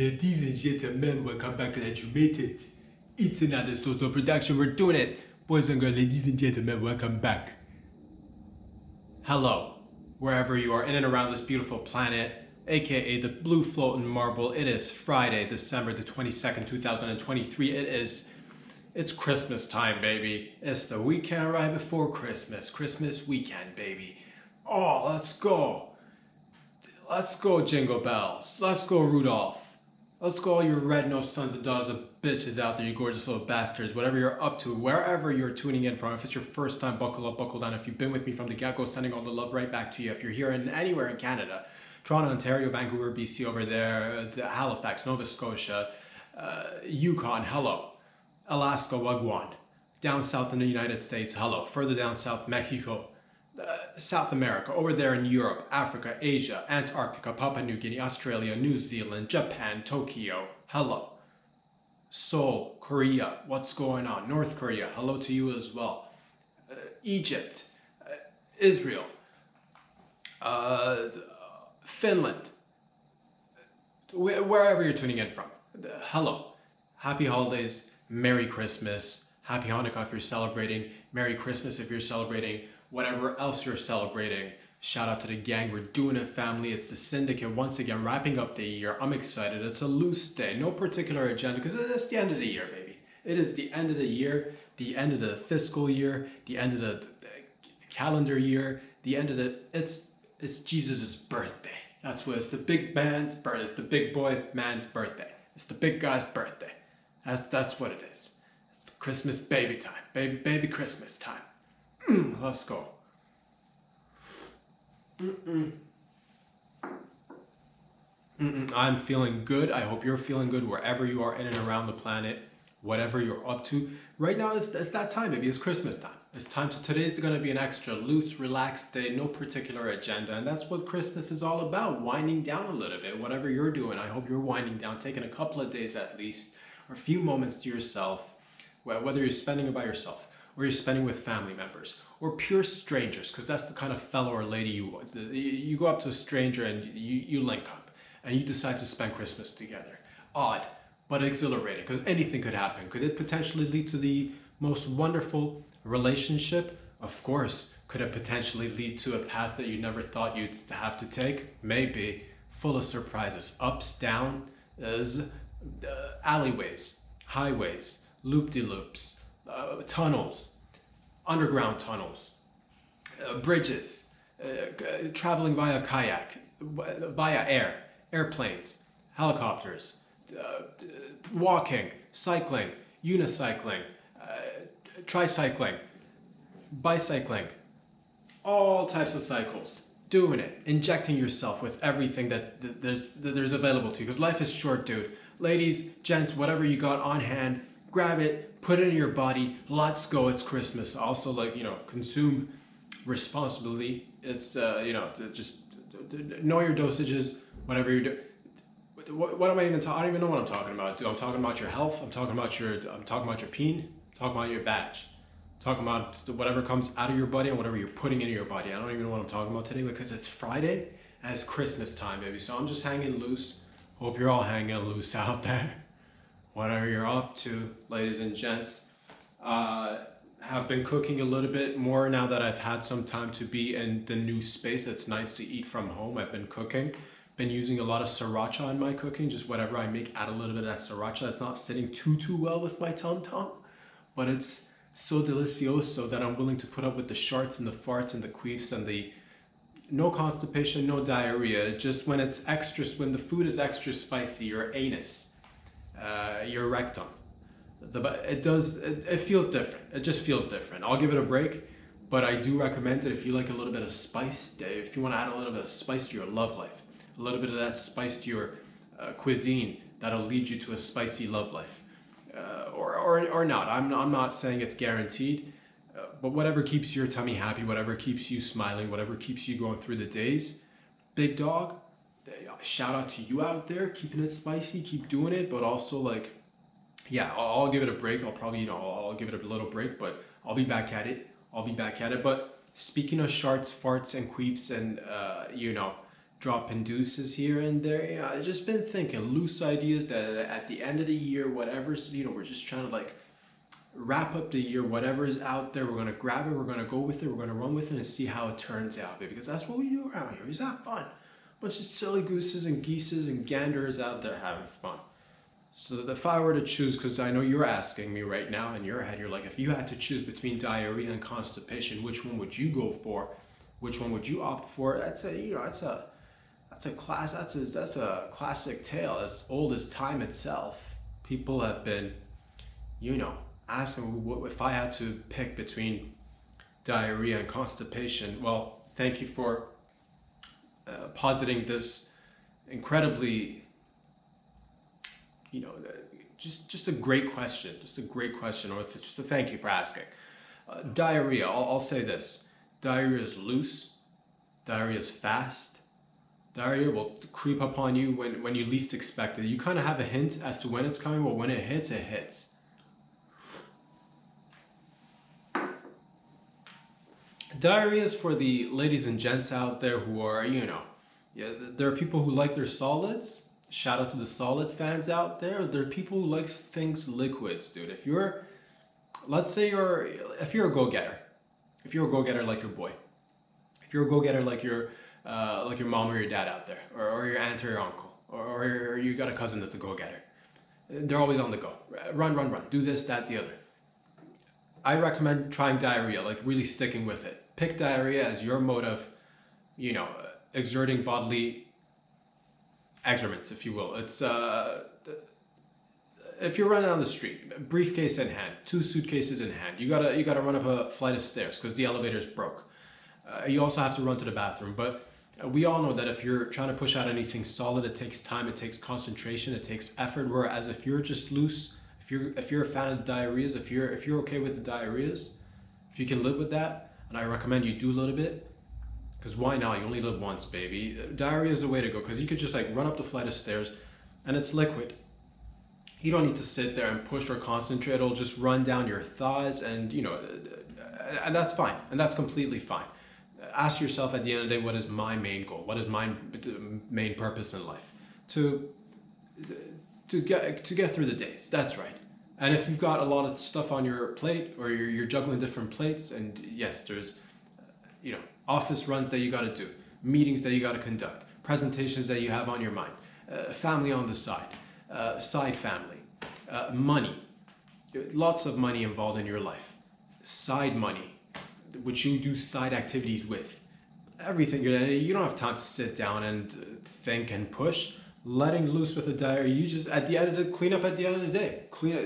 Ladies and gentlemen, welcome back to That You Made It. It's another social production. We're doing it. Boys and girls, ladies and gentlemen, welcome back. Hello, wherever you are in and around this beautiful planet, aka the blue floating marble. It is Friday, December the 22nd, 2023. It's Christmas time, baby. It's the weekend right before Christmas. Christmas weekend, baby. Oh, let's go. Let's go, Jingle Bells. Let's go, Rudolph. Let's go, all you red-nosed sons and daughters of bitches out there, you gorgeous little bastards. Whatever you're up to, wherever you're tuning in from. If it's your first time, buckle up, buckle down. If you've been with me from the get-go, sending all the love right back to you. If you're here anywhere in Canada, Toronto, Ontario, Vancouver, BC over there, Halifax, Nova Scotia, Yukon, hello. Alaska, Wagwan. Down south in the United States, hello. Further down south, Mexico. South America, over there in Europe, Africa, Asia, Antarctica, Papua New Guinea, Australia, New Zealand, Japan, Tokyo, hello. Seoul, Korea, what's going on? North Korea, hello to you as well. Egypt, Israel, Finland, wherever you're tuning in from, hello. Happy holidays, Merry Christmas, Happy Hanukkah if you're celebrating, Merry Christmas if you're celebrating, whatever else you're celebrating. Shout out to the gang. We're doing it, family. It's the Syndicate once again, wrapping up the year. I'm excited. It's a loose day. No particular agenda because it's the end of the year, baby. It is the end of the year, the end of the fiscal year, the end of the calendar year, the end of the... It's Jesus' birthday. That's what it's the big man's birthday. It's the big boy man's birthday. It's the big guy's birthday. That's what it is. It's Christmas baby time. Baby Christmas time. Let's go. I'm feeling good. I hope you're feeling good wherever you are in and around the planet, whatever you're up to. Right now, it's that time, baby. It's Christmas time. It's time to, today's going to be an extra loose, relaxed day, no particular agenda. And that's what Christmas is all about, winding down a little bit. Whatever you're doing, I hope you're winding down, taking a couple of days at least, or a few moments to yourself, whether you're spending it by yourself, or you're spending with family members, or pure strangers, because that's the kind of fellow or lady you go up to a stranger and you link up, and you decide to spend Christmas together. Odd, but exhilarating, because anything could happen. Could it potentially lead to the most wonderful relationship? Of course. Could it potentially lead to a path that you never thought you'd have to take? Maybe. Full of surprises. Ups, downs, alleyways, highways, loop-de-loops, tunnels, underground tunnels, bridges, traveling via kayak, via air, airplanes, helicopters, walking, cycling, unicycling, tricycling, bicycling, all types of cycles. Doing it, injecting yourself with everything that there's available to you, because life is short, dude. Ladies, gents, whatever you got on hand, grab it, put it in your body. Let's go. It's Christmas. Also, consume responsibly. It's, just know your dosages, whatever you're doing. What am I even talking? I don't even know what I'm talking about. Dude, I'm talking about your health. I'm talking about your peen. I'm talking about your badge. I'm talking about whatever comes out of your body and whatever you're putting into your body. I don't even know what I'm talking about today because it's Friday and it's Christmas time, baby. So I'm just hanging loose. Hope you're all hanging loose out there. Whatever you're up to, ladies and gents. Have been cooking a little bit more now that I've had some time to be in the new space. It's nice to eat from home. I've been cooking. Been using a lot of sriracha in my cooking. Just whatever I make, add a little bit of that sriracha. It's not sitting too well with my tum-tum, but it's so delicioso that I'm willing to put up with the sharts and the farts and the queefs and the no constipation, no diarrhea. Just when it's extra, when the food is extra spicy, your anus, your rectum, it feels different. It just feels different. I'll give it a break, but I do recommend it if you like a little bit of spice. If you want to add a little bit of spice to your love life, a little bit of that spice to your cuisine, that'll lead you to a spicy love life, or not. I'm not saying it's guaranteed, but whatever keeps your tummy happy, whatever keeps you smiling, whatever keeps you going through the days, big dog. Shout out to you out there, keeping it spicy, keep doing it, but also I'll give it a break. I'll probably, I'll give it a little break, but I'll be back at it. But speaking of sharts, farts, and queefs, and dropping deuces here and there. You know, I've just been thinking loose ideas that at the end of the year, whatever's, you know, we're just trying to like wrap up the year, whatever is out there, we're gonna grab it, we're gonna go with it, we're gonna run with it and see how it turns out, baby. Because that's what we do around here. Is have fun. Bunch of silly gooses and geeses and ganders out there having fun. So if I were to choose, because I know you're asking me right now in your head, you're like, if you had to choose between diarrhea and constipation, which one would you go for? Which one would you opt for? That's a, you know, that's a classic tale as old as time itself. People have been, you know, asking what if I had to pick between diarrhea and constipation. Well, thank you for positing this incredibly, you know, just a great question, or just a thank you for asking. Diarrhea, I'll say this: diarrhea is loose, diarrhea is fast. Diarrhea will creep up on you when you least expect it. You kind of have a hint as to when it's coming, but when it hits, it hits. Diarrhea is for the ladies and gents out there who are, you know, yeah, there are people who like their solids. Shout out to the solid fans out there. There are people who like things liquids, dude. If you're, let's say if you're a go-getter, like your boy, if you're a go-getter like your mom or your dad out there, or your aunt or your uncle, or you got a cousin that's a go-getter, they're always on the go. Run, do this, that, the other. I recommend trying diarrhea, like really sticking with it. Pick diarrhea as your mode of, you know, exerting bodily excrements, if you will. It's if you're running down the street, briefcase in hand, 2 suitcases in hand, you gotta run up a flight of stairs because the elevator's broke. You also have to run to the bathroom, but we all know that if you're trying to push out anything solid, it takes time, it takes concentration, it takes effort. Whereas if you're just loose, if you're a fan of the diarrheas, if you're okay with the diarrheas, if you can live with that, and I recommend you do a little bit. Because why not? You only live once, baby. Diarrhea is the way to go, because you could just like run up the flight of stairs and it's liquid. You don't need to sit there and push or concentrate. It'll just run down your thighs, and you know, and that's fine. And that's completely fine. Ask yourself at the end of the day, what is my main goal? What is my main purpose in life? To get through the days. That's right. And if you've got a lot of stuff on your plate, or you're juggling different plates, and yes, there's, you know, office runs that you got to do, meetings that you got to conduct, presentations that you have on your mind, family on the side, side family, money, lots of money involved in your life, side money, which you do side activities with, everything. You don't have time to sit down and think and push. Letting loose with a diarrhea, you just at the end of the clean up at the end of the day,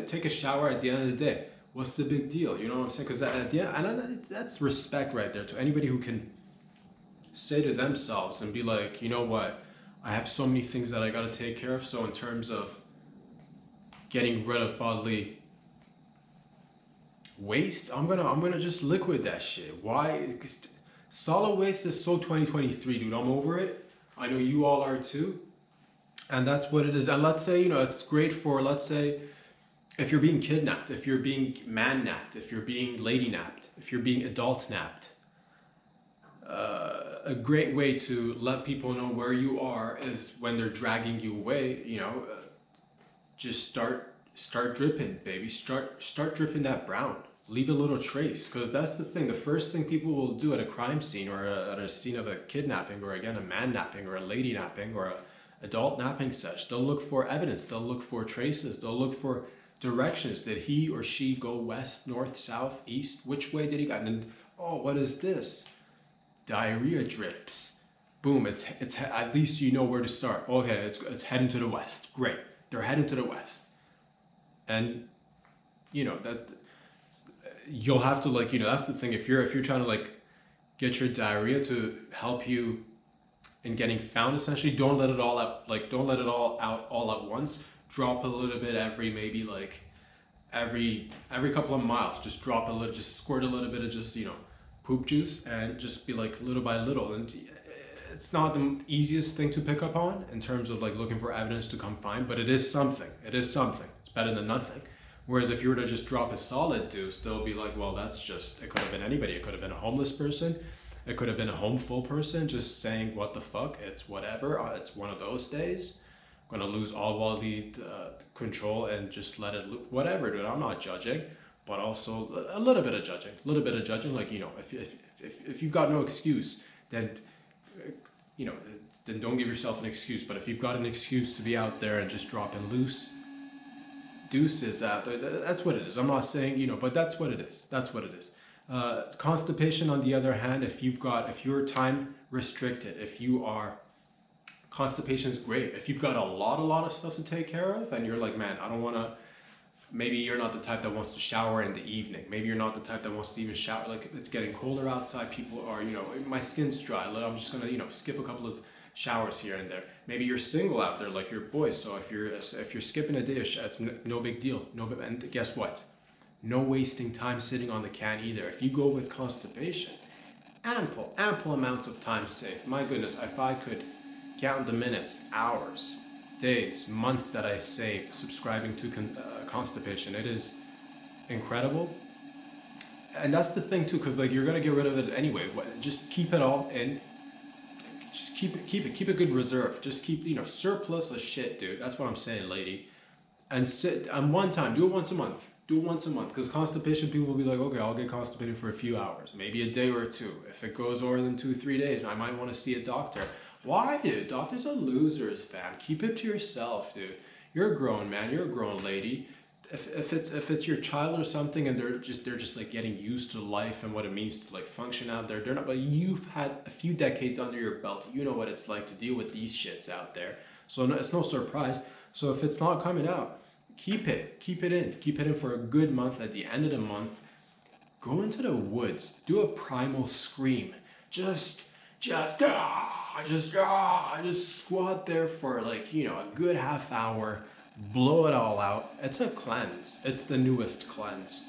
take a shower at the end of the day. What's the big deal? You know what I'm saying? Because at the end, and that's respect right there to anybody who can say to themselves and be like, you know what, I have so many things that I got to take care of. So in terms of getting rid of bodily waste, I'm gonna just liquid that shit. Why? Because solid waste is so 2023, dude. I'm over it. I know you all are too. And that's what it is. And let's say, you know, it's great for, let's say, if you're being kidnapped, if you're being man-napped, if you're being lady-napped, if you're being adult-napped. A great way to let people know where you are is when they're dragging you away, you know, just start dripping, baby. Start dripping that brown. Leave a little trace, because that's the thing. The first thing people will do at a crime scene, or at a scene of a kidnapping, or again, a man-napping, or a lady-napping, or a adult napping sesh, they'll look for evidence, they'll look for traces, they'll look for directions. Did he or she go west, north, south, east? Which way did he go? And oh, what is this? Diarrhea drips. Boom, it's at least you know where to start. Okay, it's heading to the west. Great, they're heading to the west. And you know that you'll have to, like, you know, that's the thing. If you're trying to like get your diarrhea to help you in getting found, essentially, don't let it all out. Like, don't let it all out all at once. Drop a little bit every couple of miles. Just drop a little, just squirt a little bit of just, you know, poop juice, and just be like little by little. And it's not the easiest thing to pick up on in terms of like looking for evidence to come find, but it is something. It's better than nothing. Whereas if you were to just drop a solid deuce, they'll be like, well, that's just, it could have been anybody. It could have been a homeless person. It could have been a home full person just saying, what the fuck, it's whatever, it's one of those days. I'm gonna lose all bodily control and just let it, whatever, dude. I'm not judging, but also a little bit of judging. A little bit of judging, like, you know, if you've got no excuse, then, you know, then don't give yourself an excuse. But if you've got an excuse to be out there and just dropping loose deuces out there, that's what it is. I'm not saying, you know, but that's what it is. That's what it is. Constipation, on the other hand, if you're time restricted, constipation is great. If you've got a lot of stuff to take care of and you're like, man, I don't want to, maybe you're not the type that wants to shower in the evening. Maybe you're not the type that wants to even shower. Like, it's getting colder outside. People are, you know, my skin's dry. I'm just going to, you know, skip a couple of showers here and there. Maybe you're single out there like your boys. So if you're skipping a day, it's no big deal. And guess what? No wasting time sitting on the can either. If you go with constipation, ample amounts of time saved. My goodness, if I could count the minutes, hours, days, months that I saved subscribing to constipation, it is incredible. And that's the thing too, because like, you're gonna get rid of it anyway. Just keep it all in. Just keep a good reserve. Just keep, you know, surplus of shit, dude. That's what I'm saying, lady. And sit on one time. Do it once a month. Do it once a month. Because constipation, people will be like, okay, I'll get constipated for a few hours, maybe a day or two. If it goes more than 2-3 days, I might want to see a doctor. Why, dude? Doctors are losers, fam. Keep it to yourself, dude. You're a grown man. You're a grown lady. If it's your child or something, and they're just like getting used to life and what it means to like function out there, they're not. But you've had a few decades under your belt. You know what it's like to deal with these shits out there. So it's no surprise. So if it's not coming out, keep it in for a good month. At the end of the month, go into the woods, do a primal scream. Just squat there for like, you know, a good half hour. Blow it all out. It's a cleanse. It's the newest cleanse.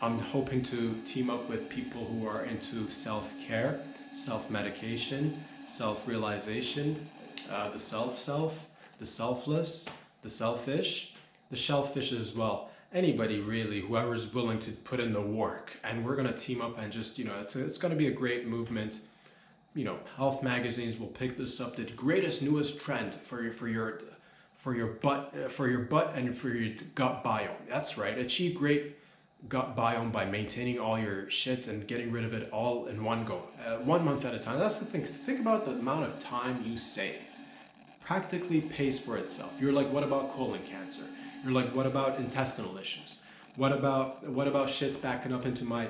I'm hoping to team up with people who are into self-care, self-medication, self-realization, the self, the selfless, the selfish, the shellfish as well. Anybody really, whoever's willing to put in the work. And we're gonna team up and just, you know, it's gonna be a great movement. You know, health magazines will pick this up. The greatest, newest trend for your butt and for your gut biome. That's right. Achieve great gut biome by maintaining all your shits and getting rid of it all in one go, 1 month at a time. That's the thing. Think about the amount of time you save. Practically pays for itself. You're like, what about colon cancer? You're like, what about intestinal issues? What about shits backing up into my,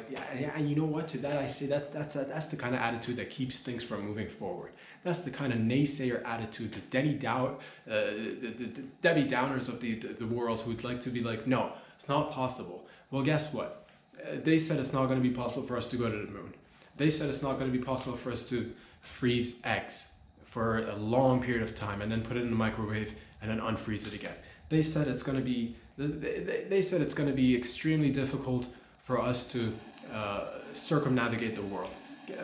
and you know what, to that I say that's the kind of attitude that keeps things from moving forward. That's the kind of naysayer attitude, the Debbie Downers of the world who'd like to be like, no, it's not possible. Well, guess what? They said it's not going to be possible for us to go to the moon. They said it's not going to be possible for us to freeze eggs for a long period of time and then put it in the microwave and then unfreeze it again. They said it's going to be extremely difficult for us to circumnavigate the world.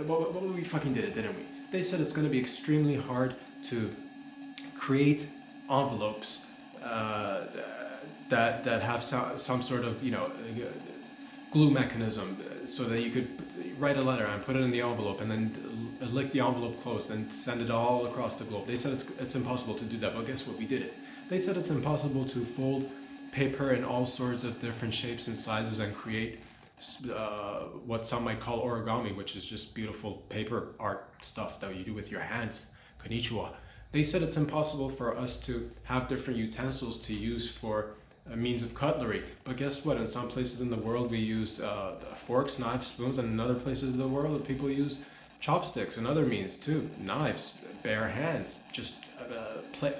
Well, we fucking did it, didn't we? They said it's going to be extremely hard to create envelopes that have some sort of, you know, glue mechanism so that you could write a letter and put it in the envelope and then lick the envelope closed and send it all across the globe. They said it's impossible to do that, but guess what? We did it. They said it's impossible to fold paper in all sorts of different shapes and sizes and create what some might call origami, which is just beautiful paper art stuff that you do with your hands. Konnichiwa. They said it's impossible for us to have different utensils to use for a means of cutlery. But guess what? In some places in the world we use forks, knives, spoons, and in other places of the world people use chopsticks and other means too. Knives, bare hands, just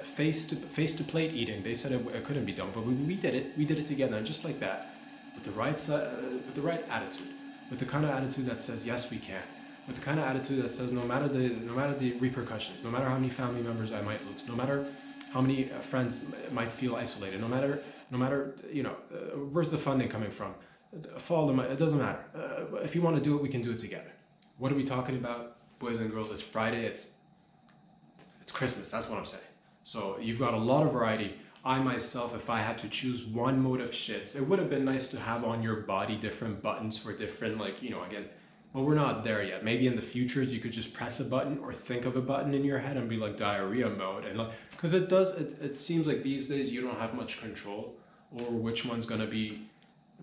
face to plate eating. They said it couldn't be done, but we did it. We did it together, and just like that, with the right attitude, with the kind of attitude that says yes we can, with the kind of attitude that says no matter the repercussions, no matter how many family members I might lose, no matter how many friends might feel isolated, no matter you know, where's the funding coming from? Follow them. It doesn't matter. If you want to do it, we can do it together. What are we talking about, boys and girls? It's Friday. It's Christmas. That's what I'm saying. So you've got a lot of variety. I myself, if I had to choose one mode of shits, it would have been nice to have on your body different buttons for different, like, you know, again, but we're not there yet. Maybe in the futures you could just press a button or think of a button in your head and be like diarrhea mode, and like, because it seems like these days you don't have much control over which one's gonna be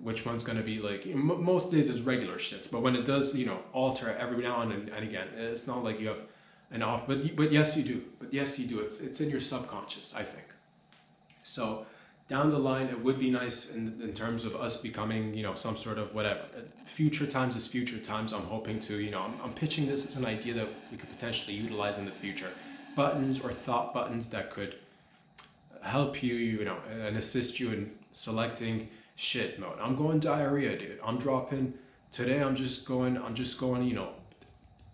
like, most days is regular shits, but when it does, alter every now and again, it's not like you have an off, but yes you do, it's in your subconscious, I think. So down the line, it would be nice in terms of us becoming, some sort of whatever. Future times is future times. I'm hoping to, I'm pitching this as an idea that we could potentially utilize in the future. Buttons or thought buttons that could help you, and assist you in selecting shit mode. I'm going diarrhea, dude. I'm dropping today. I'm just going,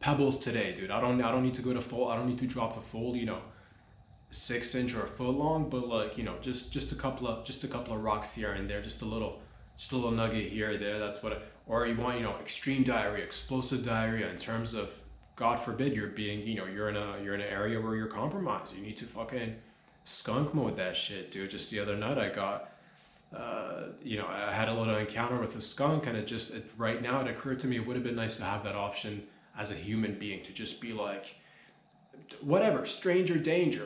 pebbles today, dude. I don't need to go to full. I don't need to drop a full, 6-inch or a foot long, but like, just a couple of rocks here and there, just a little nugget here or there. That's what or you want, extreme diarrhea, explosive diarrhea, in terms of, God forbid, you're being, you're in an area where you're compromised. You need to fucking skunk mode that shit, dude. Just the other night I got I had a little encounter with a skunk, and right now it occurred to me it would have been nice to have that option as a human being, to just be like, whatever, stranger danger,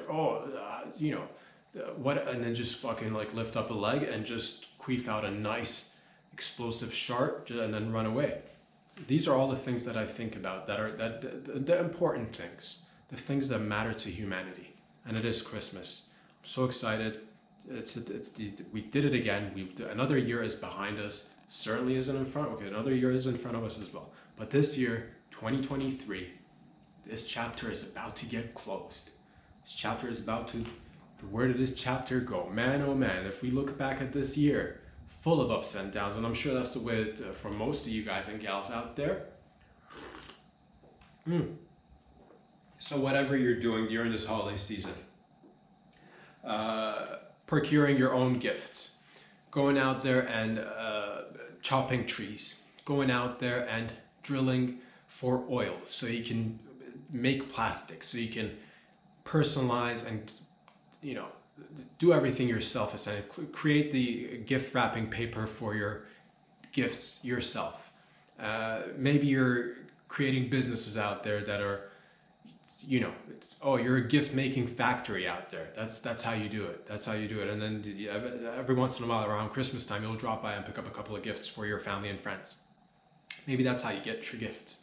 what, and then just fucking like lift up a leg and just queef out a nice explosive shart and then run away. These are all the things that I think about, that are the important things, the things that matter to humanity. And it is Christmas. I'm so excited. We did it again. Another year is behind us. Certainly isn't in front. Okay, another year is in front of us as well. But this year, 2023. This chapter is about to get closed. This chapter is about to, where did this chapter go? Man, oh man, if we look back at this year, full of ups and downs, and I'm sure that's the way for most of you guys and gals out there. So whatever you're doing during this holiday season, procuring your own gifts, going out there and chopping trees, going out there and drilling for oil so you can make plastic, so you can personalize and do everything yourself, essentially create the gift wrapping paper for your gifts yourself. Maybe you're creating businesses out there that are, you're a gift making factory out there. That's how you do it. And then every once in a while around Christmas time, you'll drop by and pick up a couple of gifts for your family and friends. Maybe that's how you get your gifts.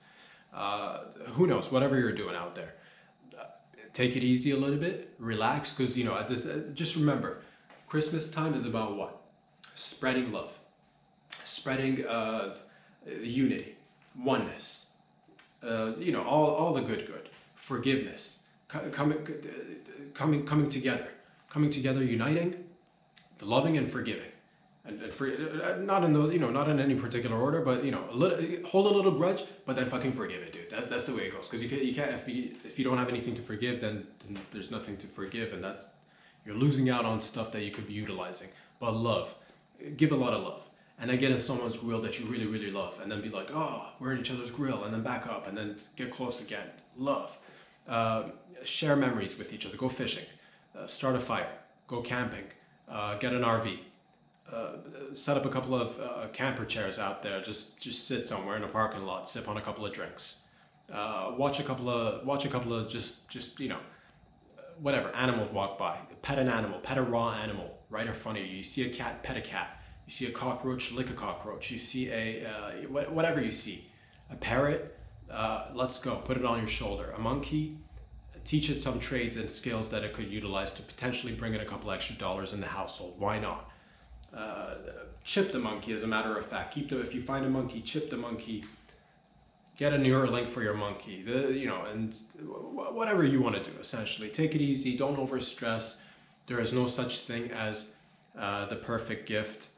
Who knows, whatever you're doing out there, take it easy a little bit, relax, because just remember, Christmas time is about what? Spreading love, spreading unity, oneness, all the good, forgiveness, coming together, uniting, the loving and forgiving. And for not in those, not in any particular order, but hold a little grudge, but then fucking forgive it, dude. That's the way it goes. Because you can't if you don't have anything to forgive, then there's nothing to forgive, and you're losing out on stuff that you could be utilizing. But love, give a lot of love, and then get in someone's grill that you really really love, and then be like, oh, we're in each other's grill, and then back up, and then get close again. Love, share memories with each other. Go fishing, start a fire, go camping, get an RV. Set up a couple of camper chairs out there. Just sit somewhere in a parking lot, sip on a couple of drinks, watch a couple of just whatever animals walk by. Pet an animal, pet a raw animal right in front of you. You see a cat, pet a cat. You see a cockroach, lick a cockroach. You see whatever you see, a parrot. Let's go. Put it on your shoulder. A monkey. Teach it some trades and skills that it could utilize to potentially bring in a couple extra dollars in the household. Why not? Chip the monkey, as a matter of fact. If you find a monkey, chip the monkey. Get a Neuralink for your monkey. And whatever you want to do. Essentially, take it easy. Don't overstress. There is no such thing as the perfect gift,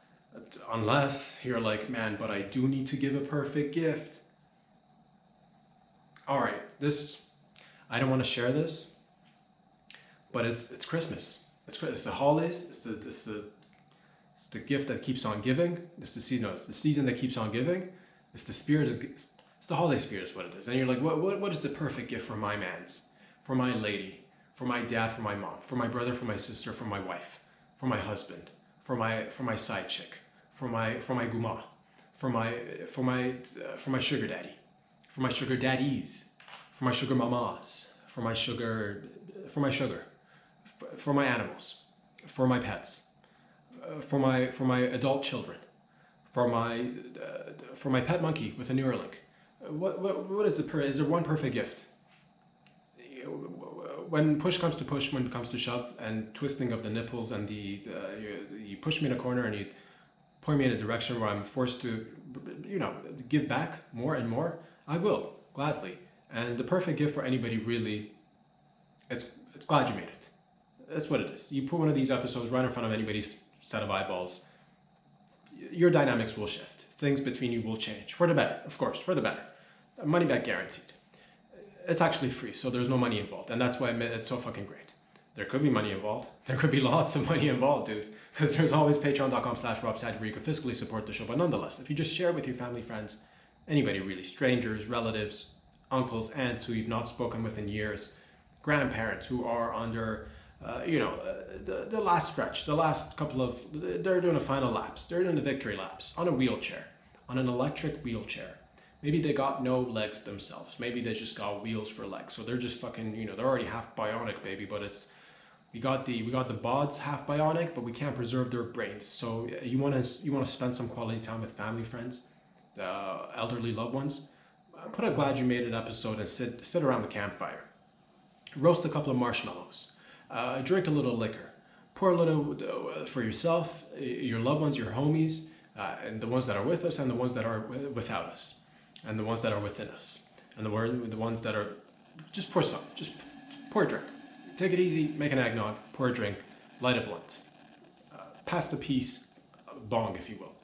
unless you're like, man, but I do need to give a perfect gift. All right, I don't want to share this, but it's Christmas. It's the holidays. It's the gift that keeps on giving. It's the season that keeps on giving. It's the spirit. It's the holiday spirit is what it is. And you're like, what is the perfect gift for my mans, for my lady, for my dad, for my mom, for my brother, for my sister, for my wife, for my husband, for my side chick, for my guma, for my sugar daddy, for my sugar daddies, for my sugar mamas, for my sugar, for my animals, for my pets, for my adult children, for my pet monkey with a Neuralink. What is is there one perfect gift? When push comes to push, when it comes to shove and twisting of the nipples, and you push me in a corner and you point me in a direction where I'm forced to, give back more and more, I will gladly. And the perfect gift for anybody, really, it's glad you made it. That's what it is. You put one of these episodes right in front of anybody's set of eyeballs, your dynamics will shift. Things between you will change for the better, of course, for the better. Money back guaranteed. It's actually free, so there's no money involved, and that's why it's so fucking great. There could be money involved. There could be lots of money involved, dude, because there's always patreon.com/RobSad where you can fiscally support the show. But nonetheless, if you just share it with your family, friends, anybody really, strangers, relatives, uncles, aunts who you've not spoken with in years, grandparents who are under, the last stretch, the last couple of, they're doing a final laps, they're doing the victory laps on a wheelchair, on an electric wheelchair. Maybe they got no legs themselves. Maybe they just got wheels for legs. So they're just fucking, they're already half bionic, baby. But we got the bods half bionic, but we can't preserve their brains. So you want to spend some quality time with family, friends, elderly loved ones. Put a Glad You Made It episode and sit around the campfire. Roast a couple of marshmallows. Drink a little liquor. Pour a little for yourself, your loved ones, your homies, and the ones that are with us and the ones that are without us. And the ones that are within us, and the ones that are, just pour some, just pour a drink. Take it easy, make an eggnog, pour a drink, light a blunt. Pass the piece, bong if you will.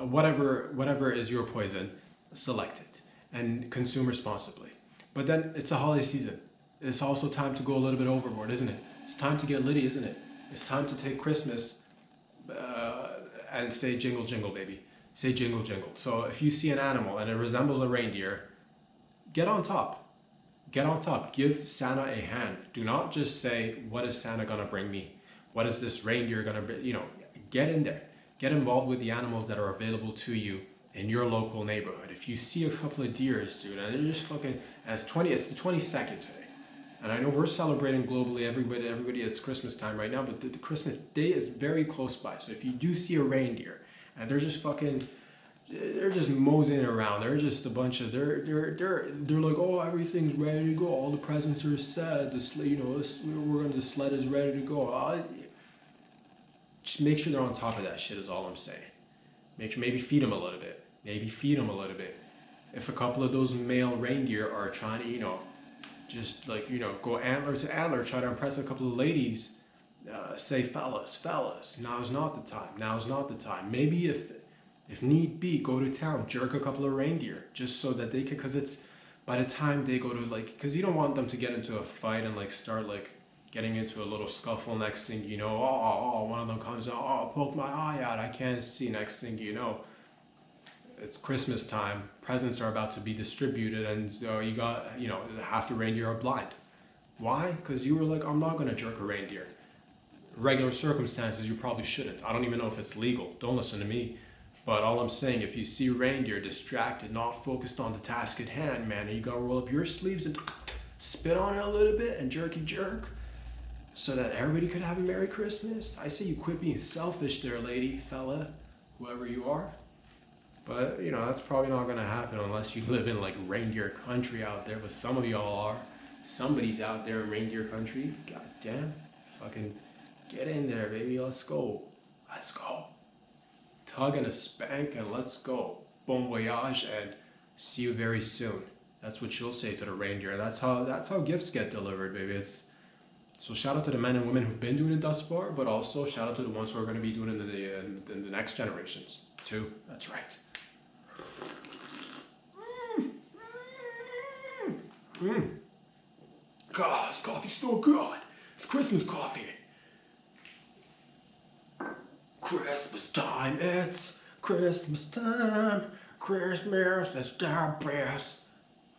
Whatever is your poison, select it and consume responsibly. But then it's a holiday season. It's also time to go a little bit overboard, isn't it? It's time to get litty, isn't it? It's time to take Christmas and say jingle jingle, baby. Say jingle jingle. So if you see an animal and it resembles a reindeer, get on top. Get on top. Give Santa a hand. Do not just say, what is Santa gonna bring me? What is this reindeer gonna bring? Get in there. Get involved with the animals that are available to you in your local neighborhood. If you see a couple of deers, dude, and they're just fucking, it's the 22nd today. And I know we're celebrating globally, everybody, it's Christmas time right now, but the Christmas day is very close by. So if you do see a reindeer, and they're just moseying around. They're just a bunch of, they're like, oh, everything's ready to go. All the presents are set. The sled is ready to go. Just make sure they're on top of that shit is all I'm saying. Maybe feed them a little bit. If a couple of those male reindeer are trying to, go antler to antler, try to impress a couple of ladies, say, fellas, now's not the time. Maybe if need be, go to town, jerk a couple of reindeer, just so that they can, because it's, by the time they go to, because you don't want them to get into a fight and start getting into a little scuffle. Next thing you know, one of them comes out, poke my eye out, I can't see. Next thing you know, it's Christmas time, presents are about to be distributed, and you got, half the reindeer are blind. Why? Because you were like, I'm not gonna jerk a reindeer. Regular circumstances, you probably shouldn't. I don't even know if it's legal. Don't listen to me. But all I'm saying, if you see reindeer distracted, not focused on the task at hand, man, and you gotta roll up your sleeves and spit on it a little bit and jerk, so that everybody could have a Merry Christmas. I say you quit being selfish there, lady, fella, whoever you are. But, that's probably not gonna happen unless you live in reindeer country out there, but some of y'all are. Somebody's out there in reindeer country. God damn. Fucking get in there, baby. Let's go. Tug and a spank and let's go. Bon voyage and see you very soon. That's what you'll say to the reindeer. That's how gifts get delivered, baby. So shout out to the men and women who've been doing it thus far, but also shout out to the ones who are going to be doing it in the next generations too. That's right. God, this coffee's so good. It's Christmas coffee. Christmas time, it's Christmas time. Christmas is the best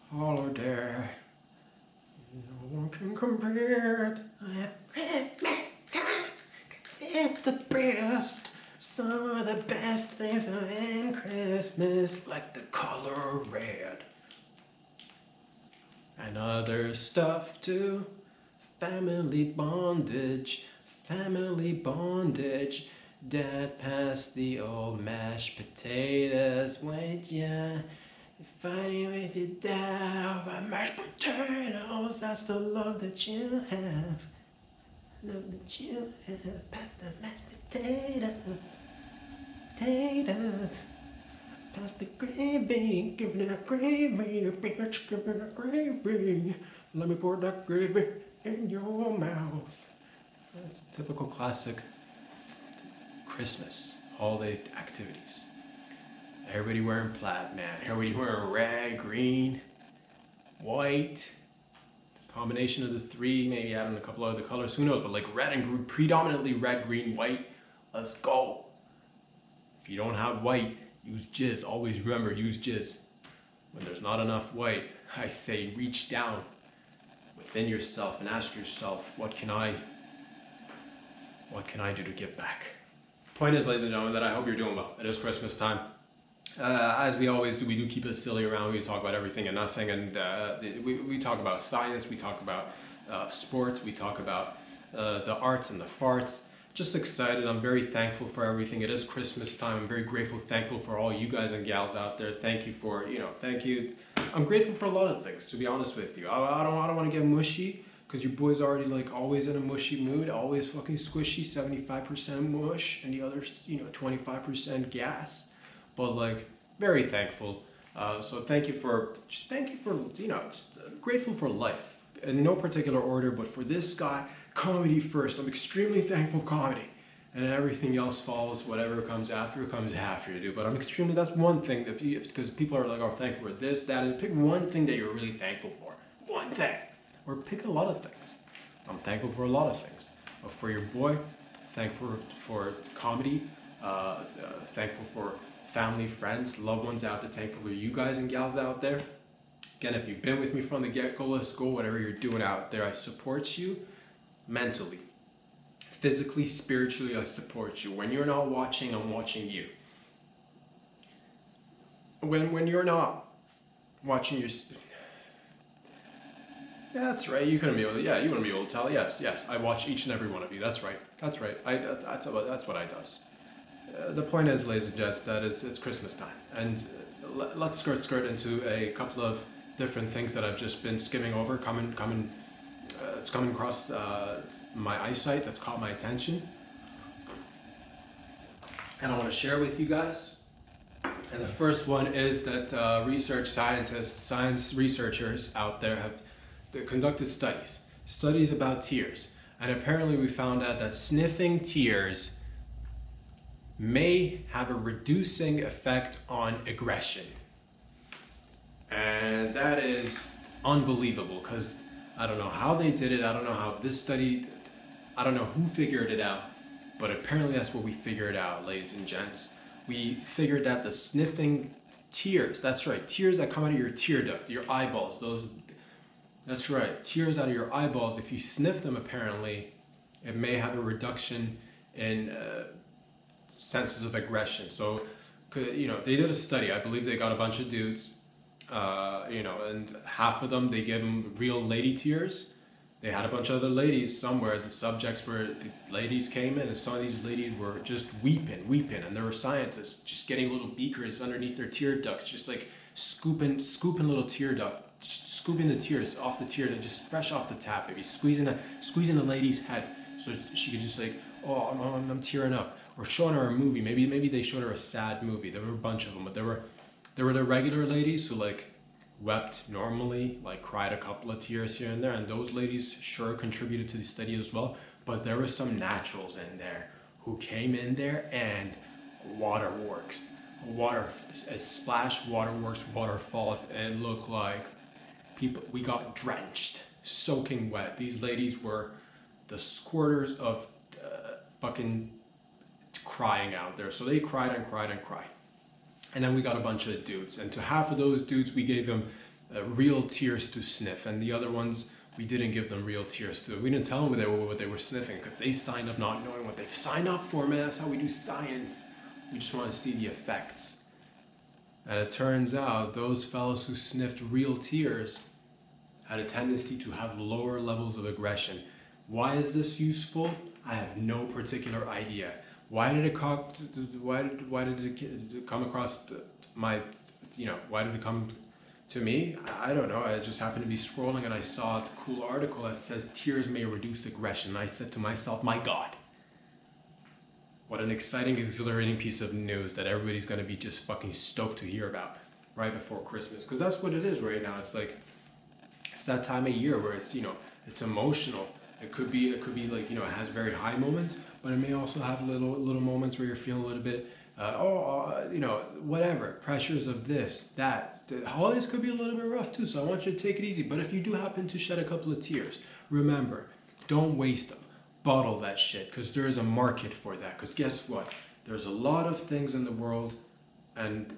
holiday. No one can compare it with Christmas time, 'cause it's the best. Some of the best things are in Christmas, like the color red. and other stuff too. Family bondage, family bondage. Dad passed the old mashed potatoes. Wait, yeah. Fighting with your dad over mashed potatoes. That's the love that you have. Love that you have. Pass the mashed potatoes. Potatoes. Pass the gravy. Give me that gravy. Bitch, give me that gravy. Let me pour that gravy in your mouth. That's a typical classic Christmas holiday activities. Everybody wearing plaid, man. Everybody wearing red, green, white. Combination of the three, maybe adding a couple other colors, who knows, but like red and green, predominantly red, green, white. Let's go. If you don't have white, use jizz. Always remember, use jizz. When there's not enough white, I say reach down within yourself and ask yourself, what can I do to give back? Point is, ladies and gentlemen, that I hope you're doing well. It is Christmas time. As we always do, we do keep it silly around. We talk about everything and nothing, and we talk about science, we talk about sports, we talk about the arts and the farts. Just excited. I'm very thankful for everything. It is Christmas time. I'm very grateful, thankful for all you guys and gals out there. Thank you for, thank you. I'm grateful for a lot of things, to be honest with you. I don't want to get mushy, because your boy's already like always in a mushy mood, always fucking squishy, 75% mush, and the other, 25% gas. But like, very thankful. So thank you for, just grateful for life. In no particular order, but for this guy, comedy first. I'm extremely thankful for comedy. And everything else follows, whatever comes after, dude. But that's one thing, because people are like, oh, I'm thankful for this, that, and pick one thing that you're really thankful for. One thing. Or pick a lot of things. I'm thankful for a lot of things. But for your boy, thankful for comedy, thankful for family, friends, loved ones out there, thankful for you guys and gals out there. Again, if you've been with me from the get-go, let's go, whatever you're doing out there, I support you mentally. Physically, spiritually, I support you. When you're not watching, I'm watching you. When you're not watching your... That's right. You couldn't be able to. Yeah, you wouldn't be able to tell. Yes. I watch each and every one of you. That's right. That's what I does. The point is, ladies and gents, that it's Christmas time, and let's skirt into a couple of different things that I've just been skimming over. It's coming across my eyesight. That's caught my attention, and I want to share with you guys. And the first one is that science researchers out there have conducted studies about tears, and apparently we found out that sniffing tears may have a reducing effect on aggression. And that is unbelievable, because I don't know how they did it, I don't know how this study, I don't know who figured it out, but apparently that's what we figured out, ladies and gents. We figured that the sniffing tears, that's right, tears that come out of your tear duct, your eyeballs, that's right, tears out of your eyeballs, if you sniff them, apparently, it may have a reduction in senses of aggression. So, they did a study. I believe they got a bunch of dudes, and half of them, they gave them real lady tears. They had a bunch of other ladies somewhere. The subjects were, the ladies came in, and some of these ladies were just weeping. And there were scientists just getting little beakers underneath their tear ducts, just like scooping little tear duct, scooping the tears off the tear duct, just fresh off the tap, maybe squeezing the lady's head so she could just like, oh, I'm tearing up. Or showing her a movie. Maybe they showed her a sad movie. There were a bunch of them, but there were the regular ladies who like wept normally, like cried a couple of tears here and there, and those ladies sure contributed to the study as well. But there were some naturals in there who came in there and splash waterworks, waterfalls, and it looked like we got drenched, soaking wet. These ladies were the squirters of fucking crying out there. So they cried and cried and cried. And then we got a bunch of dudes. And to half of those dudes, we gave them real tears to sniff. And the other ones, we didn't give them real tears to. We didn't tell them what they were sniffing, because they signed up not knowing what they've signed up for, man. That's how we do science. We just want to see the effects. And it turns out those fellas who sniffed real tears had a tendency to have lower levels of aggression. Why is this useful? I have no particular idea. Why did it come across my, why did it come to me? I don't know. I just happened to be scrolling and I saw a cool article that says tears may reduce aggression. And I said to myself, my God, what an exciting, exhilarating piece of news that everybody's going to be just fucking stoked to hear about right before Christmas. Because that's what it is right now. It's like, it's that time of year where it's, it's emotional. It could be like, it has very high moments, but it may also have little moments where you're feeling a little bit, whatever, pressures of this, that. The holidays could be a little bit rough too, so I want you to take it easy. But if you do happen to shed a couple of tears, remember, don't waste them. Bottle that shit, because there is a market for that. Because guess what? There's a lot of things in the world, and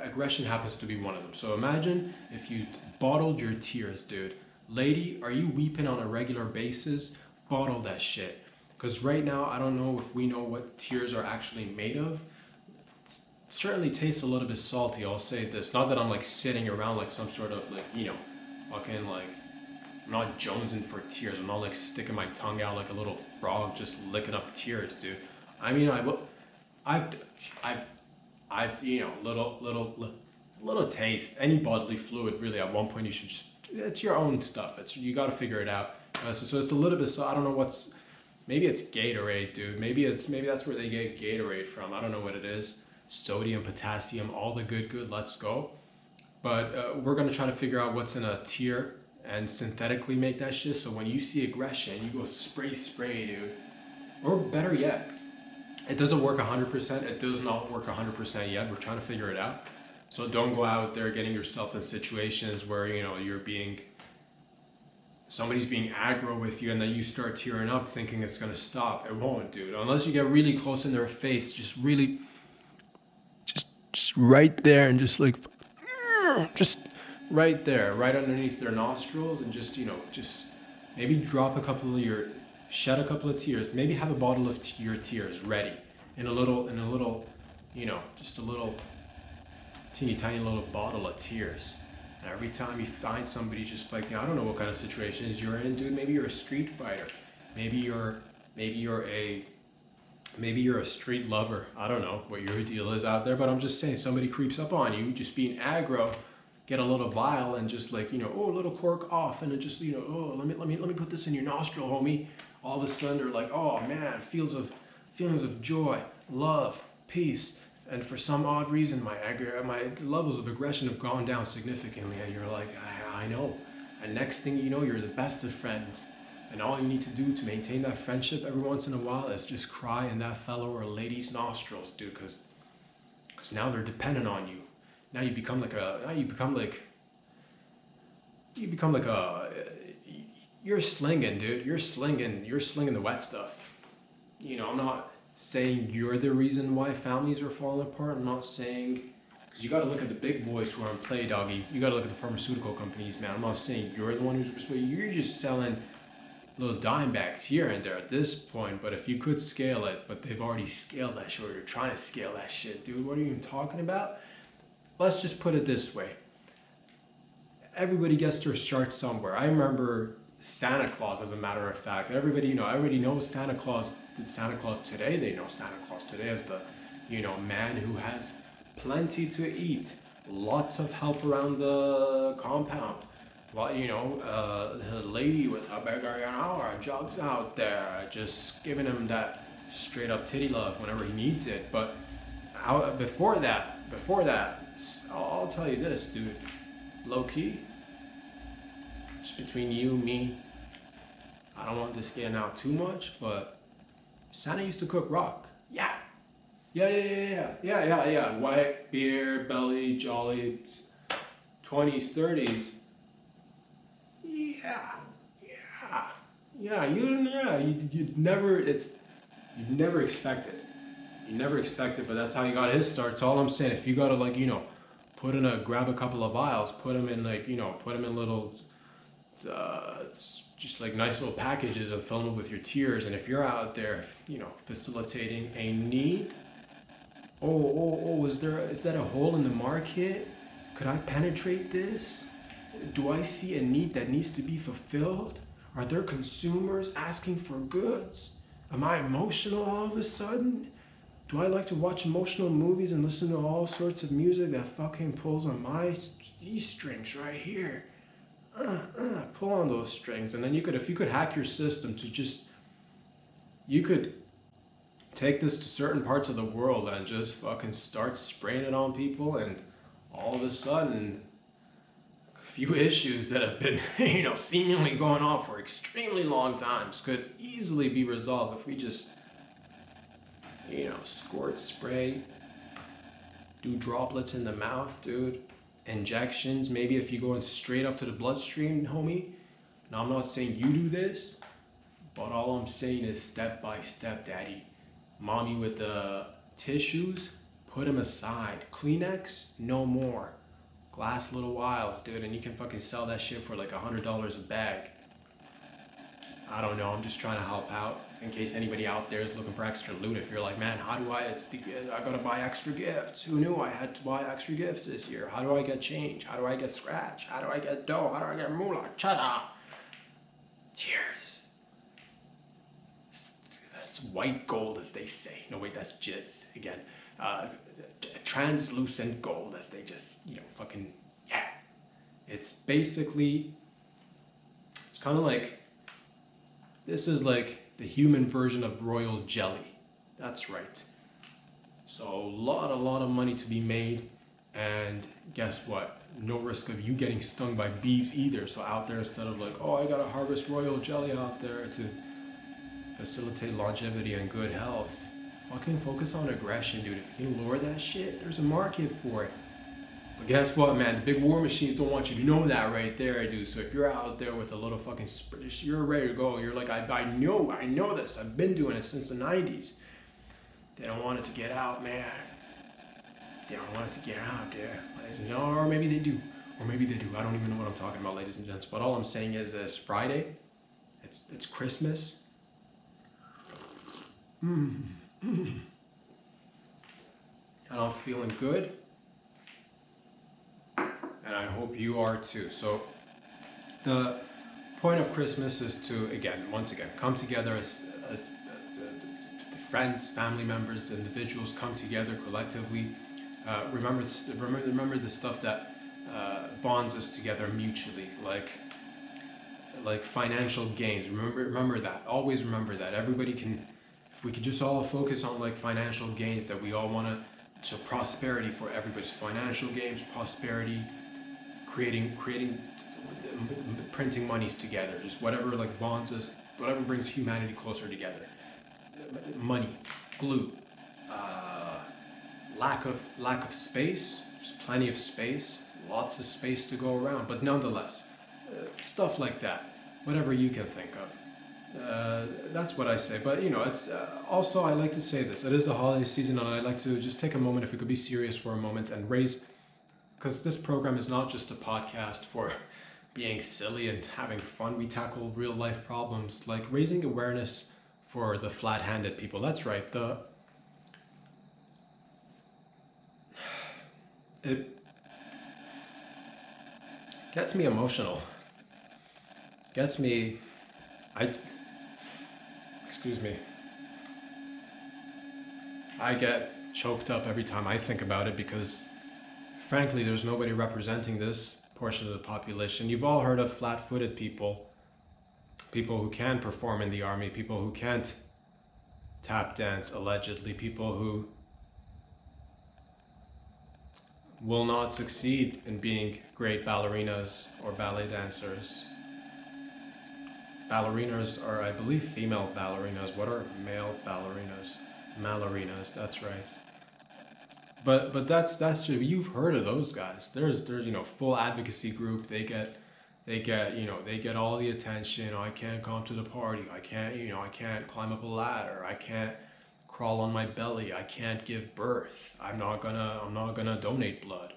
aggression happens to be one of them. So imagine if you bottled your tears, dude. Lady, are you weeping on a regular basis? Bottle that shit. Because right now, I don't know if we know what tears are actually made of. It certainly tastes a little bit salty, I'll say this. Not that I'm like sitting around like some sort of like, fucking like, I'm not jonesing for tears. I'm not like sticking my tongue out like a little frog just licking up tears, dude. I mean, I've little taste. Any bodily fluid, really, at one point you should just, it's your own stuff. You got to figure it out. So it's a little bit, so I don't know maybe it's Gatorade, dude. Maybe that's where they get Gatorade from. I don't know what it is. Sodium, potassium, all the good, let's go. But we're going to try to figure out what's in a tear and synthetically make that shit. So when you see aggression, you go spray, dude. Or better yet, it doesn't work 100%. It does not work 100% yet. We're trying to figure it out. So don't go out there getting yourself in situations where, somebody's being aggro with you and then you start tearing up thinking it's going to stop. It won't, dude. Unless you get really close in their face, just right there and just right there, right underneath their nostrils, and just maybe shed a couple of tears. Maybe have a bottle of your tears ready in a little, just a little teeny tiny little bottle of tears. And every time you find somebody just like, I don't know what kind of situations you're in, dude. Maybe you're a street fighter. Maybe you're a street lover. I don't know what your deal is out there, but I'm just saying, somebody creeps up on you, just being aggro, get a little vial and just like, a little cork off, and it just, let me put this in your nostril, homie. All of a sudden they're like, oh man, feelings of joy, love, peace. And for some odd reason, my levels of aggression have gone down significantly, and you're like, I know. And next thing you know, you're the best of friends. And all you need to do to maintain that friendship every once in a while is just cry in that fellow or lady's nostrils, dude, because now they're dependent on you. Now you become like you're slinging, dude. You're slinging the wet stuff. I'm not saying you're the reason why families are falling apart. I'm not saying, because you got to look at the big boys who are in play, doggy. You got to look at the pharmaceutical companies, man. I'm not saying you're the one who's responsible. You're just selling little dime bags here and there at this point. But if you could scale it, but they've already scaled that shit, or you're trying to scale that shit, dude. What are you even talking about? Let's just put it this way. Everybody gets their start somewhere. I remember Santa Claus, as a matter of fact. Everybody knows Santa Claus. Santa Claus today, they know Santa Claus today as the, man who has plenty to eat, lots of help around the compound. Well, the lady with a bigger, jugs out there, just giving him that straight up titty love whenever he needs it. But before that, I'll tell you this, dude, low key, just between you and me, I don't want this getting out too much, but Santa used to cook rock. Yeah. White beer, belly, jolly, 20s, 30s. You'd never expect it. You never expect it, but that's how he got his start. So all I'm saying, if you gotta grab a couple of vials, put them in little, just like nice little packages and fill them with your tears. And if you're out there, facilitating a need, is that a hole in the market? Could I penetrate this? Do I see a need that needs to be fulfilled? Are there consumers asking for goods? Am I emotional all of a sudden? Do I like to watch emotional movies and listen to all sorts of music that fucking pulls on these strings right here? Pull on those strings. And then if you could hack your system to just, you could take this to certain parts of the world and just fucking start spraying it on people, and all of a sudden, a few issues that have been, seemingly going on for extremely long times could easily be resolved if we just, squirt spray, do droplets in the mouth, dude. Injections, maybe if you go in straight up to the bloodstream, homie. Now, I'm not saying you do this, but all I'm saying is step by step, daddy. Mommy with the tissues, put them aside. Kleenex, no more. Glass little vials, dude, and you can fucking sell that shit for like $100 a bag. I don't know, I'm just trying to help out in case anybody out there is looking for extra loot. If you're like, man, how do I gotta buy extra gifts. Who knew I had to buy extra gifts this year? How do I get change? How do I get scratch? How do I get dough? How do I get moolah? Chada! Cheers. That's white gold, as they say. No, wait, that's jizz. Again, translucent gold, as they just, fucking, yeah. It's basically, it's kind of like, this is like the human version of royal jelly. That's right. So a lot of money to be made, and guess what? No risk of you getting stung by bees either. So out there, instead of like, oh, I gotta harvest royal jelly out there to facilitate longevity and good health, fucking focus on aggression, dude. If you can lure that shit, there's a market for it. But guess what, man? The big war machines don't want you to know that right there, dude. So if you're out there with a little fucking, you're ready to go. You're like, I know this. I've been doing it since the 90s. They don't want it to get out, man. They don't want it to get out there. Or maybe they do. Or maybe they do. I don't even know what I'm talking about, ladies and gents. But all I'm saying is it's Friday. It's Christmas. And I'm feeling good. And I hope you are too. So the point of Christmas is to, once again, come together as the friends, family members, individuals come together collectively. Remember the stuff that bonds us together mutually, like financial gains. Remember that. Always remember that. Everybody can, if we could just all focus on like financial gains that we all want to, so prosperity for everybody's financial gains, prosperity, creating, printing monies together, just whatever like bonds us, whatever brings humanity closer together. Money, glue, lack of space. There's plenty of space, lots of space to go around, but nonetheless, stuff like that, whatever you can think of. That's what I say. But it's also, I like to say this. It is the holiday season, and I like to just take a moment, if we could be serious for a moment, and raise, because this program is not just a podcast for being silly and having fun. We tackle real life problems, like raising awareness for the flat-handed people. That's right. It gets me emotional. Gets me. Excuse me. I get choked up every time I think about it, because frankly, there's nobody representing this portion of the population. You've all heard of flat-footed people who can perform in the army, people who can't tap dance, allegedly, people who will not succeed in being great ballerinas or ballet dancers. Ballerinas are, I believe, female ballerinas. What are male ballerinas? Malerinas, that's right. But that's true. You've heard of those guys. There's full advocacy group. They get all the attention. I can't come to the party. I can't climb up a ladder. I can't crawl on my belly. I can't give birth. I'm not gonna donate blood.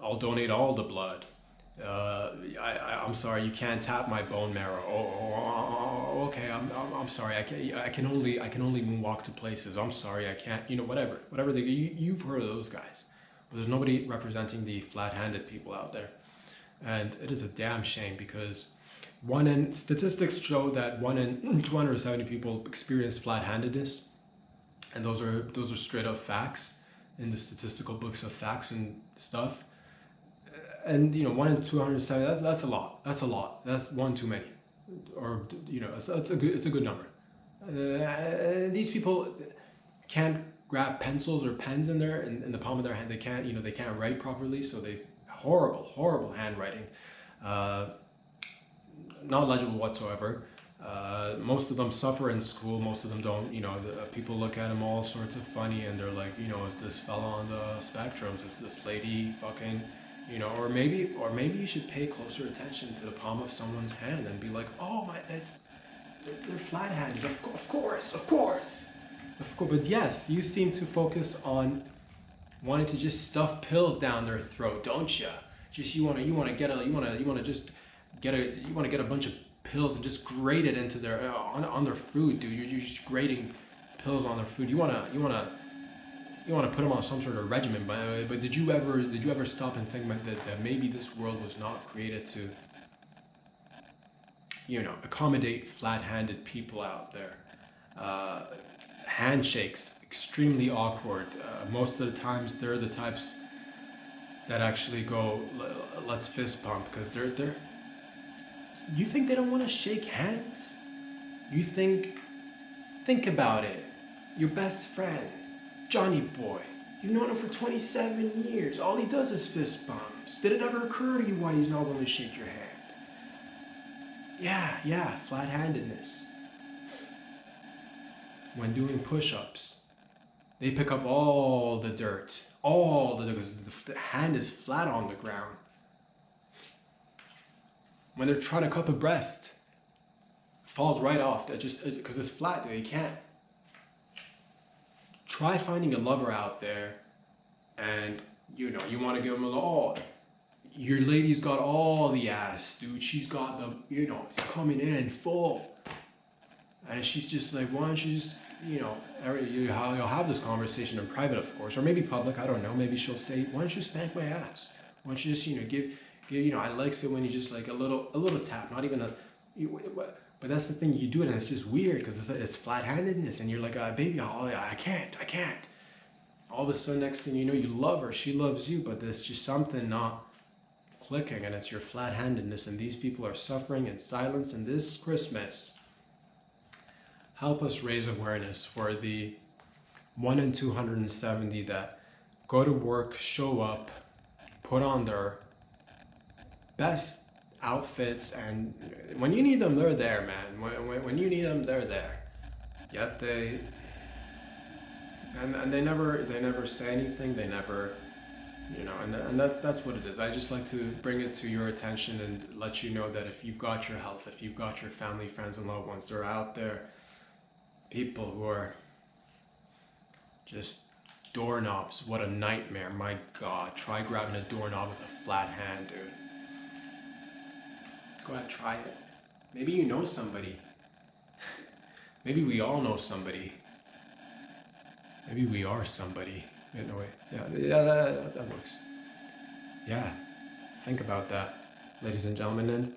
I'll donate all the blood. I'm sorry, you can't tap my bone marrow. Okay. I'm sorry. I can only moonwalk to places. I'm sorry. I can't. Whatever. You've heard of those guys, but there's nobody representing the flat-handed people out there. And it is a damn shame because statistics show that 1 in 270 people experience flat-handedness, and those are straight up facts in the statistical books of facts and stuff. And 1 in 270, that's a lot. That's one too many, or it's a good number. These people can't grab pencils or pens in the palm of their hand. They can't write properly, so they horrible handwriting, not legible whatsoever. Most of them suffer in school. Most of them don't. People look at them all sorts of funny, and they're like, is this fella on the spectrums? Is this lady fucking, or maybe you should pay closer attention to the palm of someone's hand and be like, oh my, they're flat-handed. Of course. But yes, you seem to focus on wanting to just stuff pills down their throat, don't you? Just you want to get a bunch of pills and just grate it into on their food, dude. You're just grating pills on their food. You want to put them on some sort of regimen. But did you ever stop and think that maybe this world was not created to accommodate flat-handed people out there? Handshakes, extremely awkward. Most of the times they're the types that actually go, let's fist bump, because they're you think they don't want to shake hands? You think about it. Your best friend, Johnny Boy, you've known him for 27 years. All he does is fist bumps. Did it ever occur to you why he's not willing to shake your hand? Yeah, flat-handedness. When doing push-ups, they pick up all the dirt, because the hand is flat on the ground. When they're trying to cup a breast, it falls right off. Just because it's flat, you can't. Try finding a lover out there, and you want to give them your lady's got all the ass, dude. She's got it's coming in full. And she's just like, why don't you just, you'll have this conversation in private, of course, or maybe public, I don't know. Maybe she'll say, why don't you spank my ass? Why don't you just, give, I likes it when you just like a little tap, not even but that's the thing, you do it and it's just weird because it's flat-handedness, and you're like, baby, I can't. All of a sudden, next thing you know, you love her, she loves you, but there's just something not clicking, and it's your flat-handedness, and these people are suffering in silence. And this Christmas, help us raise awareness for the 1 in 270 that go to work, show up, put on their best outfits, and when you need them, they're there, man. When you need them, they're there. Yet they never say anything. They never, and that's what it is. I just like to bring it to your attention and let you know that if you've got your health, if you've got your family, friends, and loved ones, they're out there. People who are just doorknobs. What a nightmare. My God. Try grabbing a doorknob with a flat hand, dude. Go ahead, try it. Maybe you know somebody. Maybe we all know somebody. Maybe we are somebody. No way. Yeah, that works. Yeah. Think about that, ladies and gentlemen.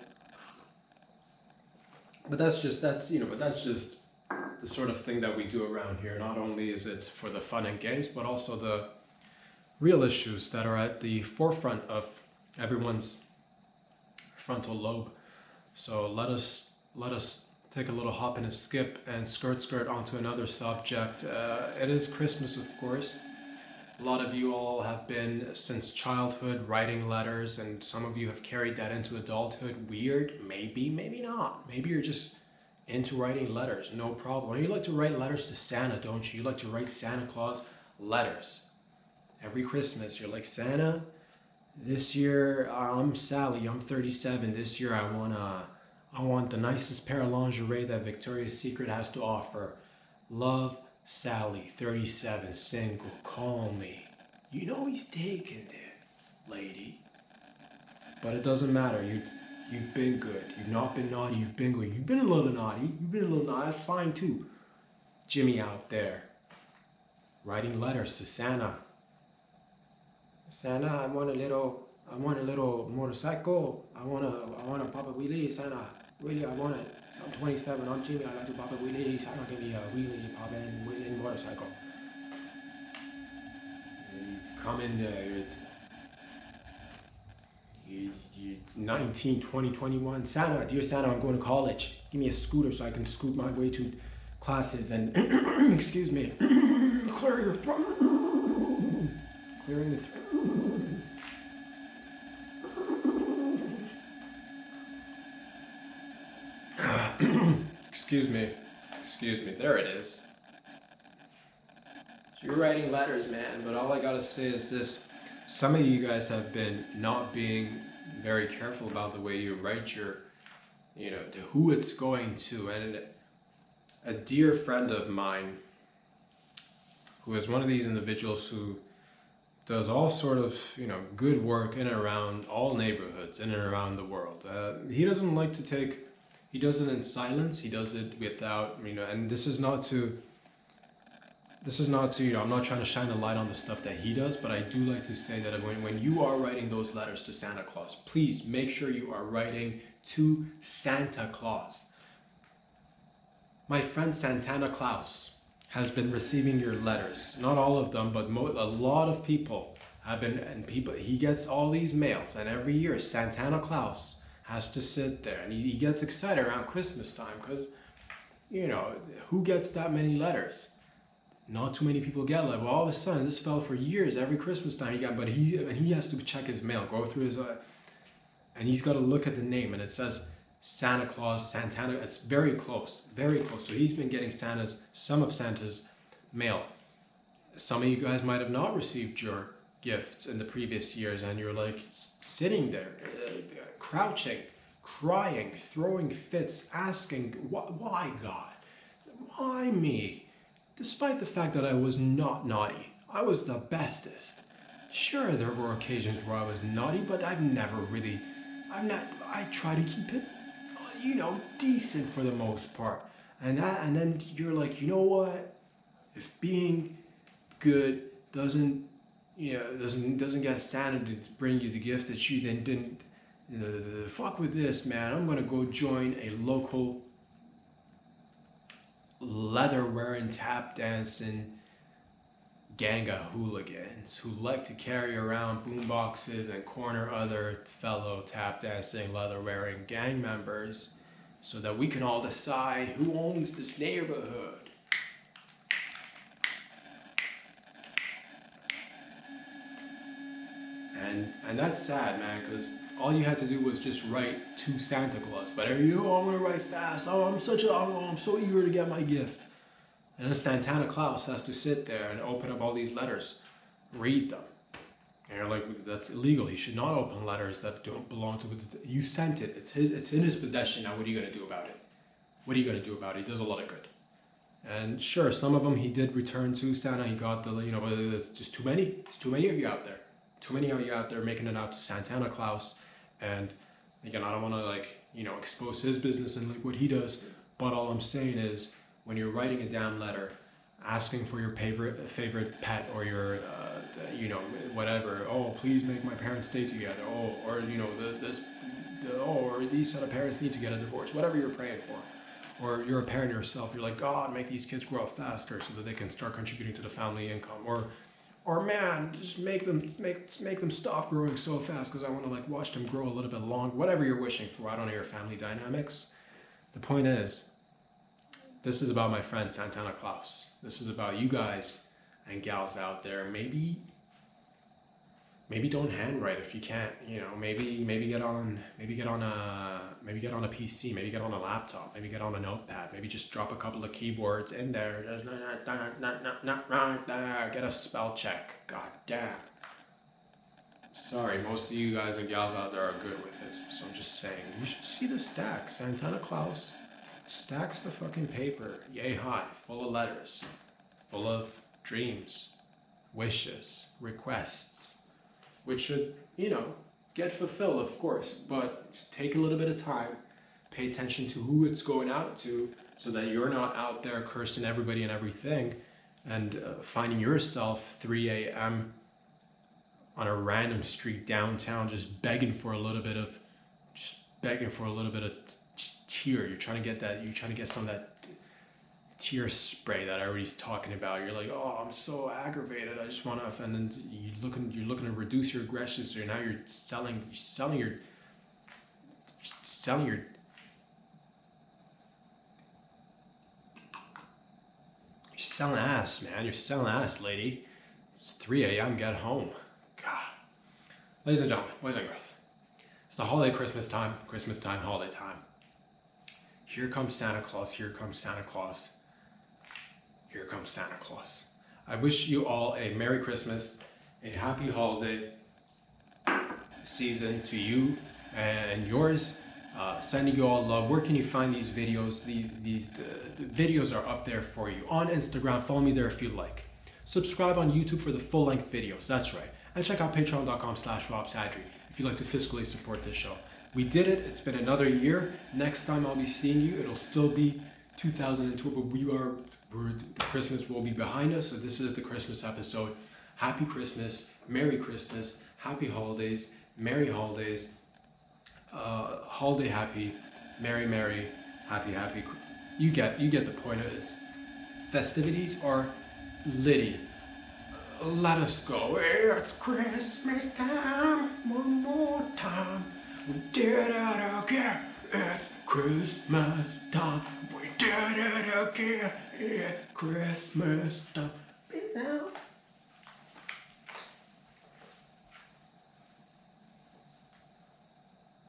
But that's just the sort of thing that we do around here. Not only is it for the fun and games, but also the real issues that are at the forefront of everyone's frontal lobe. So let us take a little hop and a skip and skirt onto another subject. It is Christmas, of course. A lot of you all have been, since childhood, writing letters, and some of you have carried that into adulthood. Weird, maybe not. Maybe you're just into writing letters, no problem. You like to write letters to Santa, don't you? You like to write Santa Claus letters. Every Christmas, you're like, Santa, this year I'm Sally, I'm 37. This year I want the nicest pair of lingerie that Victoria's Secret has to offer. Love, Sally, 37, single, call me. You know he's taking it, lady. But it doesn't matter. You've been good. You've not been naughty. You've been good. You've been a little naughty. That's fine too. Jimmy out there, writing letters to Santa. Santa, I want a little I want a little motorcycle. I want a Papa Wheelie, Santa. Really, I want it. I'm 27. I'm Jimmy. I like to Papa Wheelie. Santa, give me a wheelie, Papa and wheelie motorcycle. Come in there. You're 19, 20, 21. Santa, dear Santa, I'm going to college. Give me a scooter so I can scoot my way to classes and excuse me, clear your throat. Clearing the throat. Excuse me. There it is. So you're writing letters, man, but all I gotta say is this. Some of you guys have been not being very careful about the way you write your, to who it's going to. And a dear friend of mine, who is one of these individuals who does all sort of, good work in and around all neighborhoods in and around the world. He doesn't like to he does it in silence. He does it without, and this is not to, I'm not trying to shine a light on the stuff that he does, but I do like to say that when you are writing those letters to Santa Claus, please make sure you are writing to Santa Claus. My friend Santana Klaus has been receiving your letters. Not all of them, but a lot of people have been, he gets all these mails, and every year Santana Klaus has to sit there, and he gets excited around Christmas time because, who gets that many letters? Not too many people get like, well, all of a sudden, this fell for years. Every Christmas time he has to check his mail, go through his, and he's got to look at the name, and it says Santa Claus, Santana. It's very close, very close. So he's been getting some of Santa's mail. Some of you guys might have not received your gifts in the previous years, and you're like sitting there, crouching, crying, throwing fits, asking, why God? Why me? Despite the fact that I was not naughty, I was the bestest. Sure, there were occasions where I was naughty, but I try to keep it, decent for the most part. And then you're like, you know what? If being good doesn't get Santa to bring you the gift that you then didn't, fuck with this, man. I'm gonna go join a local leather-wearing, tap-dancing gang of hooligans who like to carry around boomboxes and corner other fellow tap-dancing, leather-wearing gang members so that we can all decide who owns this neighborhood. And that's sad, man, because all you had to do was just write to Santa Claus. But I'm gonna write fast. I'm so eager to get my gift. And then Santana Klaus has to sit there and open up all these letters, read them. And you're like, that's illegal. He should not open letters that don't belong to it. You sent it. It's in his possession. Now what are you gonna do about it? What are you gonna do about it? He does a lot of good. And sure, some of them he did return to Santa. He got but it's just too many. It's too many of you out there. Too many of you out there making it out to Santana Klaus. And again, I don't want to expose his business and what he does. But all I'm saying is, when you're writing a damn letter, asking for your favorite pet or your whatever. Oh, please make my parents stay together. Oh, or or these set of parents need to get a divorce. Whatever you're praying for, or you're a parent yourself. You're like, God, make these kids grow up faster so that they can start contributing to the family income. Or man, just make them stop growing so fast because I want to watch them grow a little bit long. Whatever you're wishing for, I don't know your family dynamics. The point is, this is about my friend Santana Klaus. This is about you guys and gals out there. Maybe don't handwrite if you can't. Maybe get on a PC. Maybe get on a laptop. Maybe get on a notepad. Maybe just drop a couple of keyboards in there. Get a spell check. God damn. Sorry, most of you guys and gals out there are good with it. So I'm just saying, you should see the stack. Santana Klaus stacks the fucking paper, yay high, full of letters, full of dreams, wishes, requests, which should, get fulfilled, of course, but just take a little bit of time, pay attention to who it's going out to, so that you're not out there cursing everybody and everything, and finding yourself 3 a.m. on a random street downtown, just begging for a little bit of tear. You're trying to get that. You're trying to get some of that tear spray that everybody's talking about. You're like, oh, I'm so aggravated. I just want to. And then you're looking to reduce your aggression. So now you're selling ass, man. You're selling ass, lady. It's 3 a.m. Get home. God. Ladies and gentlemen, boys and girls, it's the holiday Christmas time, holiday time. Here comes Santa Claus. Here comes Santa Claus. Here comes Santa Claus. I wish you all a Merry Christmas, a happy holiday season to you and yours. Sending you all love. Where can you find these videos? These videos are up there for you on Instagram. Follow me there if you like. Subscribe on YouTube for the full-length videos. That's right. And check out patreon.com/RobSadri if you'd like to fiscally support this show. We did it. It's been another year. Next time I'll be seeing you, it'll still be 2002, but Christmas will be behind us. So this is the Christmas episode. Happy Christmas, Merry Christmas, Happy Holidays, Merry Holidays. Holiday happy, merry, happy. You get the point of it. Festivities are litty. Let us go. It's Christmas time. One more time. We did it again. It's Christmas time. We did it again. It's Christmas time. Peace out.